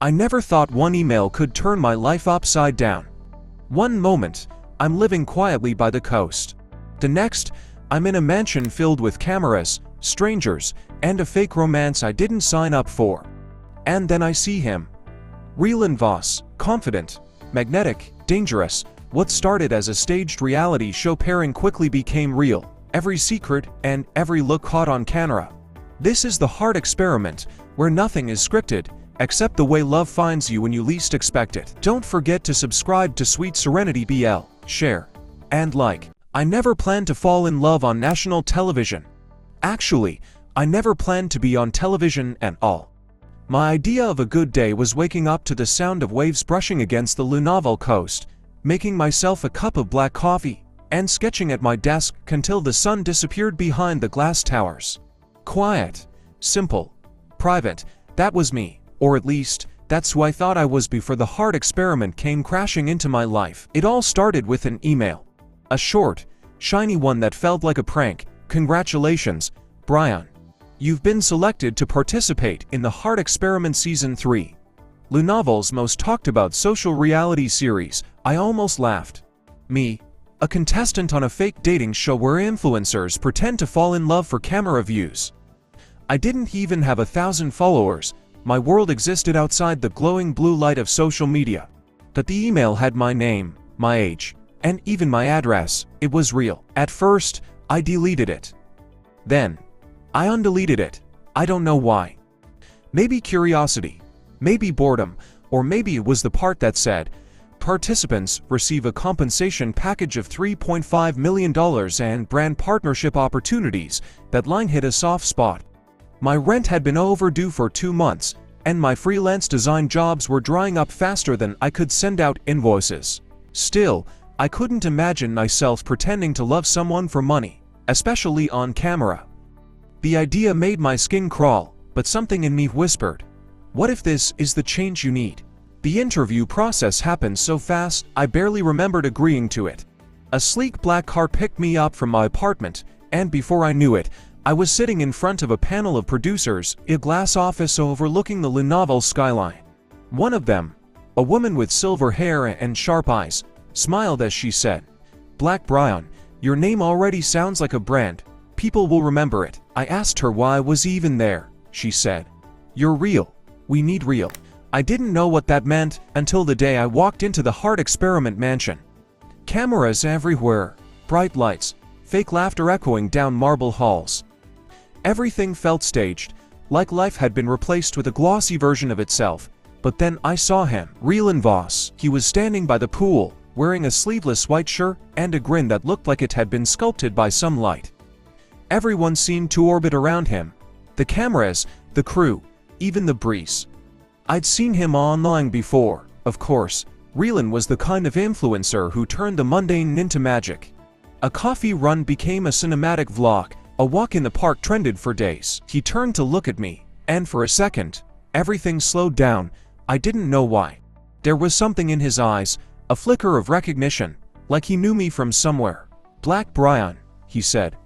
I never thought one email could turn my life upside down. One moment, I'm living quietly by the coast. The next, I'm in a mansion filled with cameras, strangers, and a fake romance I didn't sign up for. And then I see him. Real and Voss, confident, magnetic, dangerous. What started as a staged reality show pairing quickly became real. Every secret and every look caught on camera. This is the heart experiment, where nothing is scripted, except the way love finds you when you least expect it. Don't forget to subscribe to Sweet Serenity BL, share, and like. I never planned to fall in love on national television. Actually, I never planned to be on television at all. My idea of a good day was waking up to the sound of waves brushing against the Le Nouveau coast, making myself a cup of black coffee, and sketching at my desk until the sun disappeared behind the glass towers. Quiet, simple, private, that was me, or at least, that's who I thought I was before the heart experiment came crashing into my life. It all started with an email. A short, shiny one that felt like a prank. Congratulations, Brian. You've been selected to participate in the Heart Experiment Season 3. Le Nouveau's most talked about social reality series. I almost laughed. Me, a contestant on a fake dating show where influencers pretend to fall in love for camera views. I didn't even have 1,000 followers. My world existed outside the glowing blue light of social media. That the email had my name, my age, and even my address. It was real. At first, I deleted it. Then, I undeleted it. I don't know why. Maybe curiosity, maybe boredom, or maybe it was the part that said, participants receive a compensation package of $3.5 million and brand partnership opportunities. That line hit a soft spot. My rent had been overdue for 2 months, and my freelance design jobs were drying up faster than I could send out invoices. Still, I couldn't imagine myself pretending to love someone for money, especially on camera. The idea made my skin crawl, but something in me whispered, what if this is the change you need? The interview process happened so fast, I barely remembered agreeing to it. A sleek black car picked me up from my apartment, and before I knew it, I was sitting in front of a panel of producers in a glass office overlooking the Le Nouveau skyline. One of them, a woman with silver hair and sharp eyes, smiled as she said, Black Brian, your name already sounds like a brand. People will remember it. I asked her why I was even there. She said, you're real. We need real. I didn't know what that meant until the day I walked into the Heart Experiment mansion. Cameras everywhere, bright lights, fake laughter echoing down marble halls. Everything felt staged, like life had been replaced with a glossy version of itself. But then I saw him, real and Voss. He was standing by the pool, wearing a sleeveless white shirt and a grin that looked like it had been sculpted by some light. Everyone seemed to orbit around him. The cameras, the crew, even the breeze. I'd seen him online before, of course. Reelan was the kind of influencer who turned the mundane into magic. A coffee run became a cinematic vlog. A walk in the park trended for days. He turned to look at me, and for a second, everything slowed down. I didn't know why. There was something in his eyes, a flicker of recognition, like he knew me from somewhere. Black Brian, he said,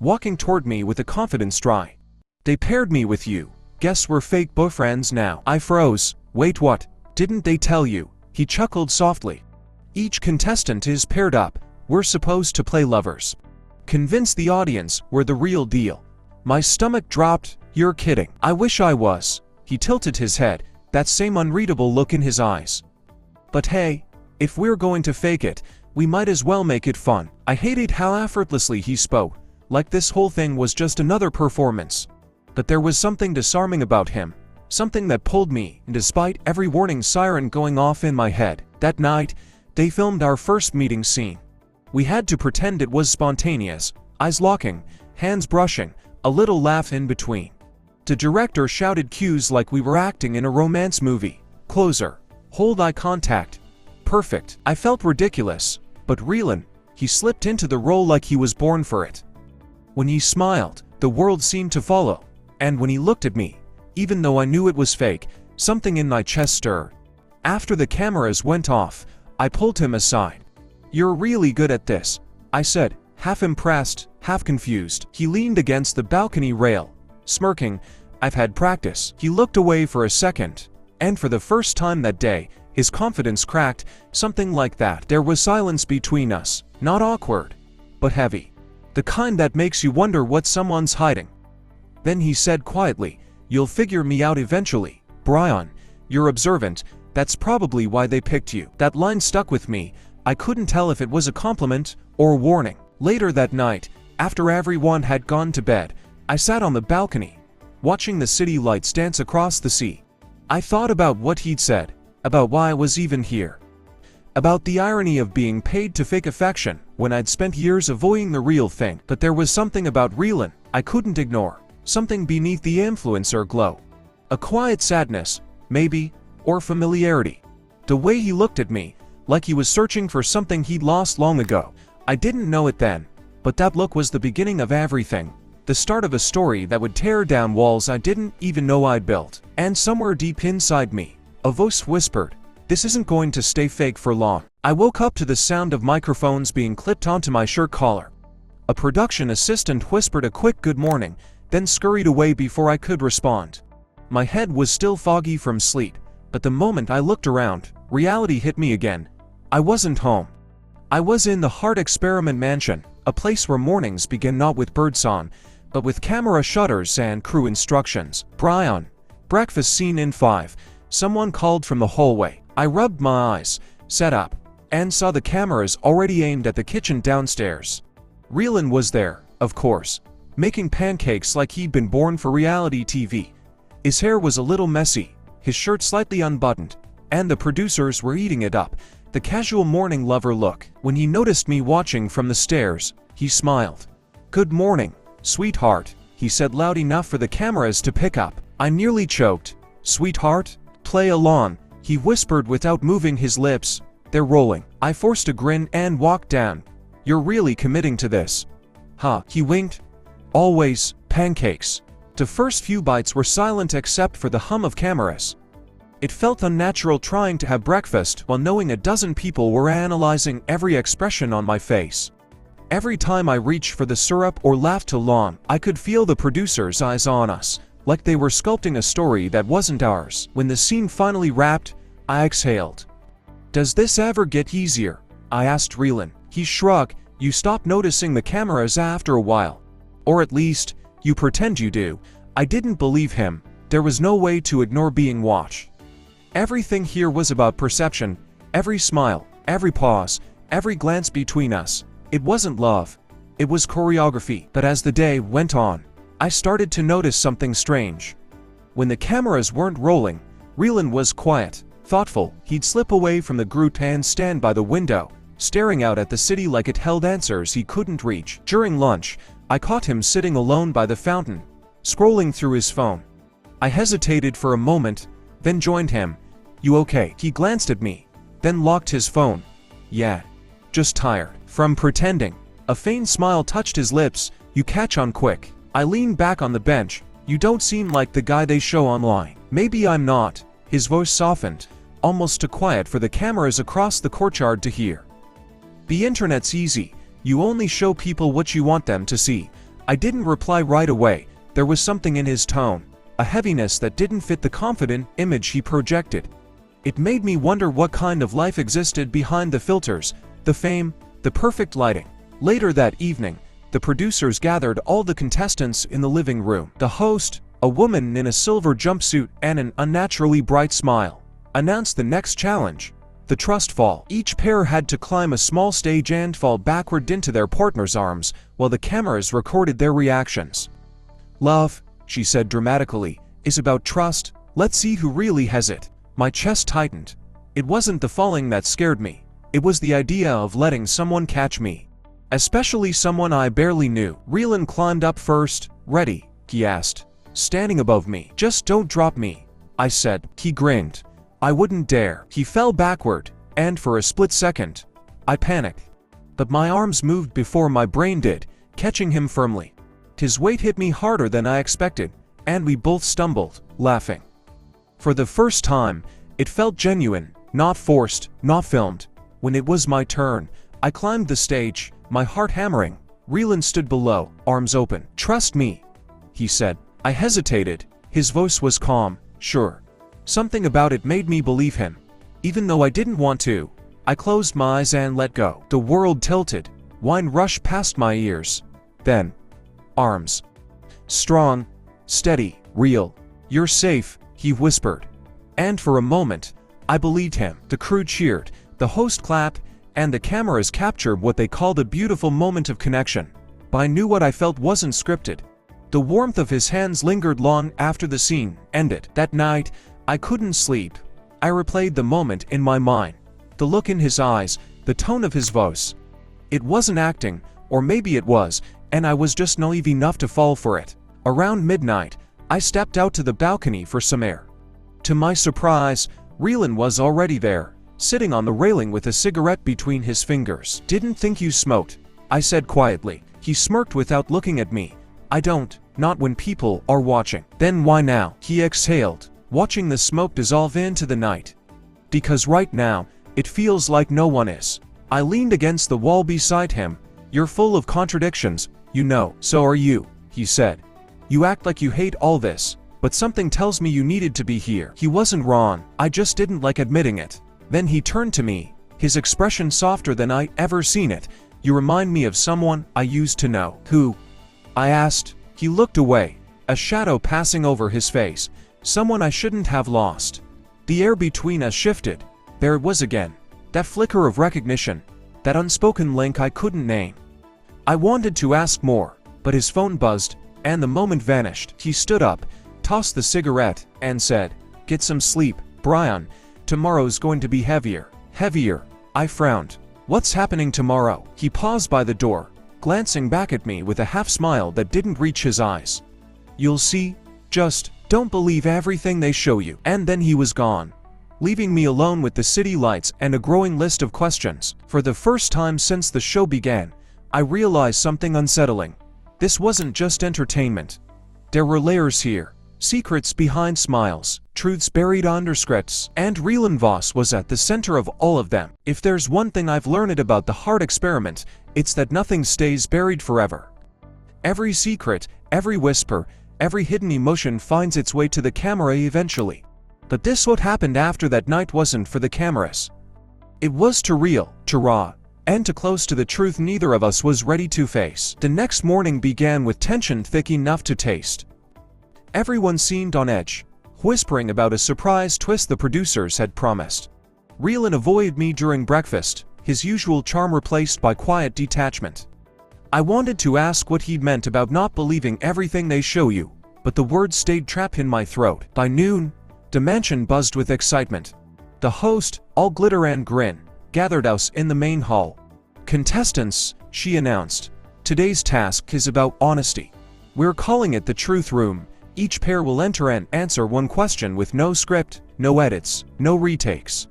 walking toward me with a confident stride. They paired me with you. Guess we're fake boyfriends now. I froze. Wait, what? Didn't they tell you? He chuckled softly. Each contestant is paired up. We're supposed to play lovers. Convince the audience we're the real deal. My stomach dropped. You're kidding. I wish I was. He tilted his head, that same unreadable look in his eyes. But hey, if we're going to fake it, we might as well make it fun. I hated how effortlessly he spoke, like this whole thing was just another performance. But there was something disarming about him, something that pulled me, and despite every warning siren going off in my head. That night, they filmed our first meeting scene. We had to pretend it was spontaneous, eyes locking, hands brushing, a little laugh in between. The director shouted cues like we were acting in a romance movie. Closer. Hold eye contact. Perfect. I felt ridiculous, but Reelan, he slipped into the role like he was born for it. When he smiled, the world seemed to follow. And when he looked at me, even though I knew it was fake, something in my chest stirred. After the cameras went off, I pulled him aside. You're really good at this, I said, half impressed, half confused. He leaned against the balcony rail, smirking. I've had practice. He looked away for a second, And for the first time that day, his confidence cracked, something like that. There was silence between us, not awkward, but heavy. The kind that makes you wonder what someone's hiding. Then he said quietly, "You'll figure me out eventually, Brian. You're observant, that's probably why they picked you." That line stuck with me. I couldn't tell if it was a compliment or a warning. Later that night, after everyone had gone to bed, I sat on the balcony, watching the city lights dance across the sea. I thought about what he'd said, about why I was even here, about the irony of being paid to fake affection when I'd spent years avoiding the real thing. But there was something about Rylan I couldn't ignore, something beneath the influencer glow. A quiet sadness, maybe, or familiarity. The way he looked at me, like he was searching for something he'd lost long ago. I didn't know it then, but that look was the beginning of everything. The start of a story that would tear down walls I didn't even know I'd built. And somewhere deep inside me, a voice whispered, "This isn't going to stay fake for long." I woke up to the sound of microphones being clipped onto my shirt collar. A production assistant whispered a quick good morning, then scurried away before I could respond. My head was still foggy from sleep, but the moment I looked around, reality hit me again. I wasn't home. I was in the Heart Experiment Mansion, a place where mornings begin not with birdsong, but with camera shutters and crew instructions. "Brian, breakfast scene in 5. Someone called from the hallway." I rubbed my eyes, sat up, and saw the cameras already aimed at the kitchen downstairs. Rylan was there, of course, making pancakes like he'd been born for reality TV. His hair was a little messy, his shirt slightly unbuttoned, and the producers were eating it up. The casual morning lover look. When he noticed me watching from the stairs, he smiled. "Good morning, sweetheart," he said loud enough for the cameras to pick up. I nearly choked. "Sweetheart, play along," he whispered without moving his lips. "They're rolling." I forced a grin and walked down. "You're really committing to this?" "Huh," he winked. "Always, pancakes." The first few bites were silent except for the hum of cameras. It felt unnatural trying to have breakfast while knowing a dozen people were analyzing every expression on my face. Every time I reached for the syrup or laughed too long, I could feel the producers' eyes on us, like they were sculpting a story that wasn't ours. When the scene finally wrapped, I exhaled. "Does this ever get easier?" I asked Rylan. He shrugged. "You stop noticing the cameras after a while. Or at least, you pretend you do." I didn't believe him. There was no way to ignore being watched. Everything here was about perception. Every smile, every pause, every glance between us. It wasn't love. It was choreography. But as the day went on, I started to notice something strange. When the cameras weren't rolling, Rylan was quiet, thoughtful. He'd slip away from the group and stand by the window, staring out at the city like it held answers he couldn't reach. During lunch, I caught him sitting alone by the fountain, scrolling through his phone. I hesitated for a moment, then joined him. "You okay?" He glanced at me, then locked his phone. "Yeah. Just tired." From pretending. A faint smile touched his lips. "You catch on quick." I leaned back on the bench. "You don't seem like the guy they show online." "Maybe I'm not." His voice softened, almost too quiet for the cameras across the courtyard to hear. "The internet's easy. You only show people what you want them to see." I didn't reply right away. There was something in his tone, a heaviness that didn't fit the confident image he projected. It made me wonder what kind of life existed behind the filters, the fame, the perfect lighting. Later that evening, the producers gathered all the contestants in the living room. The host, a woman in a silver jumpsuit and an unnaturally bright smile, announced the next challenge, the trust fall. Each pair had to climb a small stage and fall backward into their partner's arms while the cameras recorded their reactions. "Love," she said dramatically, "is about trust. Let's see who really has it." My chest tightened. It wasn't the falling that scared me. It was the idea of letting someone catch me. Especially someone I barely knew. Rylan climbed up first. "Ready?" he asked, standing above me. "Just don't drop me," I said. He grinned. "I wouldn't dare." He fell backward, and for a split second, I panicked. But my arms moved before my brain did, catching him firmly. His weight hit me harder than I expected, and we both stumbled, laughing. For the first time, it felt genuine, not forced, not filmed. When it was my turn, I climbed the stage, my heart hammering. Rylan stood below, arms open. "Trust me," he said. I hesitated. His voice was calm. "Sure." Something about it made me believe him. Even though I didn't want to, I closed my eyes and let go. The world tilted. Wine rushed past my ears. Then, arms. Strong, steady, real. "You're safe," he whispered. And for a moment, I believed him. The crew cheered, the host clapped, and the cameras captured what they called a beautiful moment of connection. But I knew what I felt wasn't scripted. The warmth of his hands lingered long after the scene ended. That night, I couldn't sleep. I replayed the moment in my mind. The look in his eyes, the tone of his voice. It wasn't acting, or maybe it was, and I was just naive enough to fall for it. Around midnight, I stepped out to the balcony for some air. To my surprise, Rylan was already there, sitting on the railing with a cigarette between his fingers. "Didn't think you smoked," I said quietly. He smirked without looking at me. "I don't, not when people are watching." "Then why now?" he exhaled, watching the smoke dissolve into the night. "Because right now, it feels like no one is." I leaned against the wall beside him. "You're full of contradictions, you know." "So are you," he said. "You act like you hate all this, but something tells me you needed to be here." He wasn't wrong, I just didn't like admitting it. Then he turned to me, his expression softer than I'd ever seen it. "You remind me of someone I used to know." "Who?" I asked. He looked away, a shadow passing over his face. "Someone I shouldn't have lost." The air between us shifted. There it was again. That flicker of recognition. That unspoken link I couldn't name. I wanted to ask more, but his phone buzzed, and the moment vanished. He stood up, tossed the cigarette, and said, "Get some sleep, Brian. Tomorrow's going to be heavier." "Heavier?" I frowned. "What's happening tomorrow?" He paused by the door, glancing back at me with a half-smile that didn't reach his eyes. "You'll see. Just don't believe everything they show you." And then he was gone, leaving me alone with the city lights and a growing list of questions. For the first time since the show began, I realized something unsettling. This wasn't just entertainment. There were layers here. Secrets behind smiles, truths buried under scripts, and Rylan Voss was at the center of all of them. If there's one thing I've learned about the heart experiment, it's that nothing stays buried forever. Every secret, every whisper, every hidden emotion finds its way to the camera eventually. But this what happened after that night wasn't for the cameras. It was too real, too raw, and too close to the truth neither of us was ready to face. The next morning began with tension thick enough to taste. Everyone seemed on edge, whispering about a surprise twist the producers had promised. Rylan avoided me during breakfast, his usual charm replaced by quiet detachment. I wanted to ask what he'd meant about not believing everything they show you, but the words stayed trapped in my throat. By noon, the mansion buzzed with excitement. The host, all glitter and grin, gathered us in the main hall. "Contestants," she announced, "today's task is about honesty. We're calling it the Truth Room. Each pair will enter and answer one question with no script, no edits, no retakes.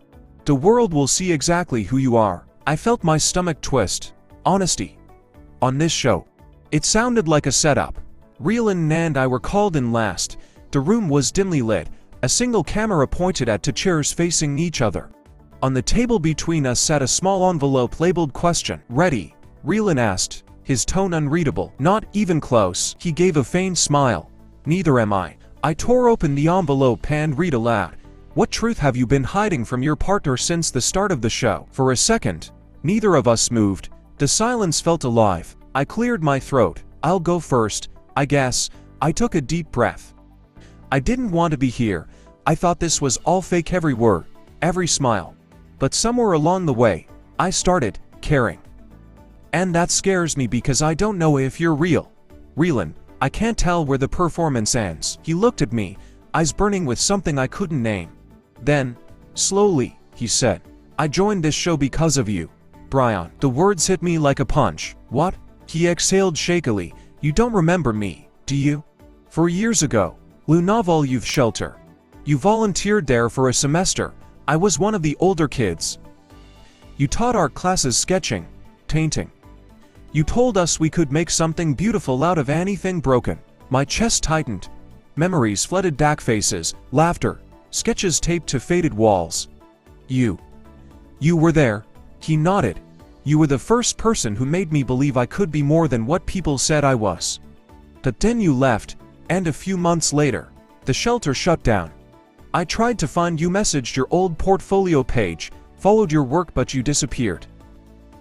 The world will see exactly who you are." I felt my stomach twist. Honesty. On this show. It sounded like a setup. Rylan and I were called in last. The room was dimly lit, a single camera pointed at two chairs facing each other. On the table between us sat a small envelope labeled "Question." "Ready?" Rylan asked, his tone unreadable. "Not even close." He gave a faint smile. "Neither am I." I tore open the envelope and read aloud. "What truth have you been hiding from your partner since the start of the show?" For a second, neither of us moved. The silence felt alive. I cleared my throat. "I'll go first, I guess." I took a deep breath. I didn't want to be here. I thought this was all fake, every word, every smile. But somewhere along the way, I started caring. And that scares me because I don't know if you're real. Rylan, I can't tell where the performance ends. He looked at me, eyes burning with something I couldn't name. Then, slowly, he said, "I joined this show because of you, Brian." The words hit me like a punch. "What?" He exhaled shakily. "You don't remember me, do you? 4 years ago, Lunaval Youth Shelter. You volunteered there for a semester. I was one of the older kids. You taught our classes sketching, painting. You told us we could make something beautiful out of anything broken." My chest tightened. Memories flooded back, faces, laughter, sketches taped to faded walls. You were there." He nodded. "You were the first person who made me believe I could be more than what people said I was. But then you left, and a few months later, the shelter shut down. I tried to find you, messaged your old portfolio page, followed your work, but you disappeared.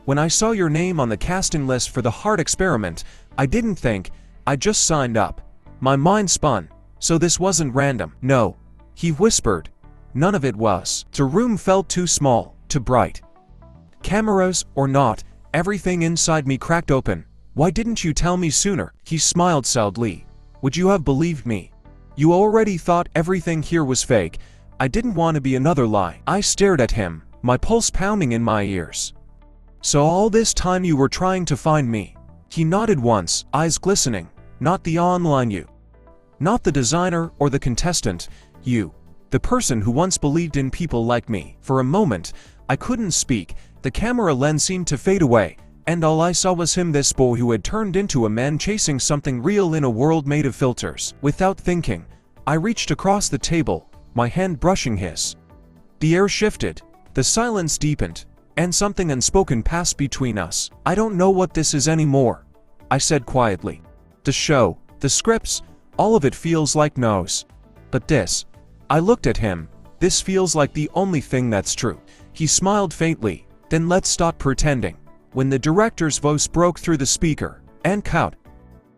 When I saw your name on the casting list for the heart experiment, I didn't think, I just signed up. My mind spun. So this wasn't random. No. He whispered. None of it was. The room felt too small, too bright. Cameras or not, everything inside me cracked open. Why didn't you tell me sooner? He smiled sadly. Would you have believed me? You already thought everything here was fake. I didn't want to be another lie. I stared at him, my pulse pounding in my ears. So all this time you were trying to find me? He nodded once, eyes glistening. Not the online you. Not the designer or the contestant, you. The person who once believed in people like me. For a moment, I couldn't speak. The camera lens seemed to fade away, and all I saw was him, this boy who had turned into a man chasing something real in a world made of filters. Without thinking, I reached across the table, my hand brushing his. The air shifted, the silence deepened, and something unspoken passed between us. I don't know what this is anymore, I said quietly. The show, the scripts, all of it feels like no's. But this, I looked at him, this feels like the only thing that's true. He smiled faintly, then let's stop pretending. When the director's voice broke through the speaker, and cut.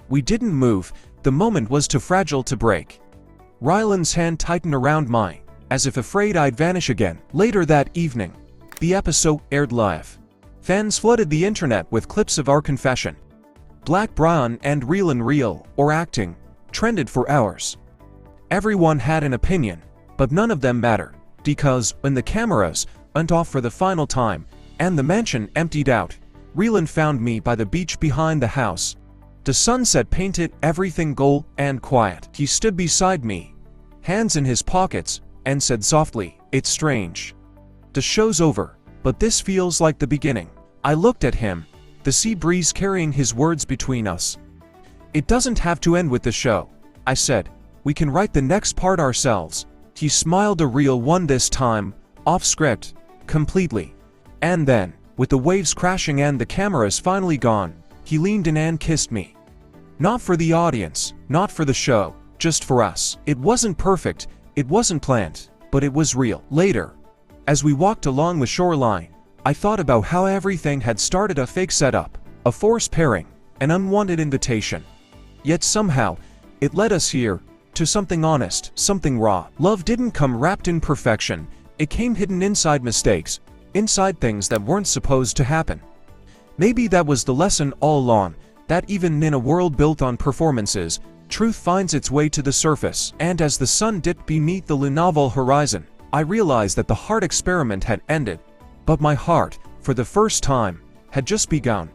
We didn't move, the moment was too fragile to break. Ryland's hand tightened around mine, as if afraid I'd vanish again. Later that evening, the episode aired live. Fans flooded the internet with clips of our confession. Black Brian and Real and Real, or acting, trended for hours. Everyone had an opinion, but none of them mattered, because when the cameras went off for the final time, and the mansion emptied out, Reelan found me by the beach behind the house. The sunset painted everything gold and quiet. He stood beside me, hands in his pockets, and said softly, "It's strange. The show's over, but this feels like the beginning." I looked at him, the sea breeze carrying his words between us. "It doesn't have to end with the show," I said. "We can write the next part ourselves." He smiled, a real one this time, off script, completely. And then, with the waves crashing and the cameras finally gone, he leaned in and kissed me. Not for the audience, not for the show, just for us. It wasn't perfect, it wasn't planned, but it was real. Later, as we walked along the shoreline, I thought about how everything had started, a fake setup, a forced pairing, an unwanted invitation. Yet somehow, it led us here, to something honest, something raw. Love didn't come wrapped in perfection, it came hidden inside mistakes, inside things that weren't supposed to happen. Maybe that was the lesson all along, that even in a world built on performances, truth finds its way to the surface. And as the sun dipped beneath the lunaval horizon, I realized that the heart experiment had ended. But my heart, for the first time, had just begun.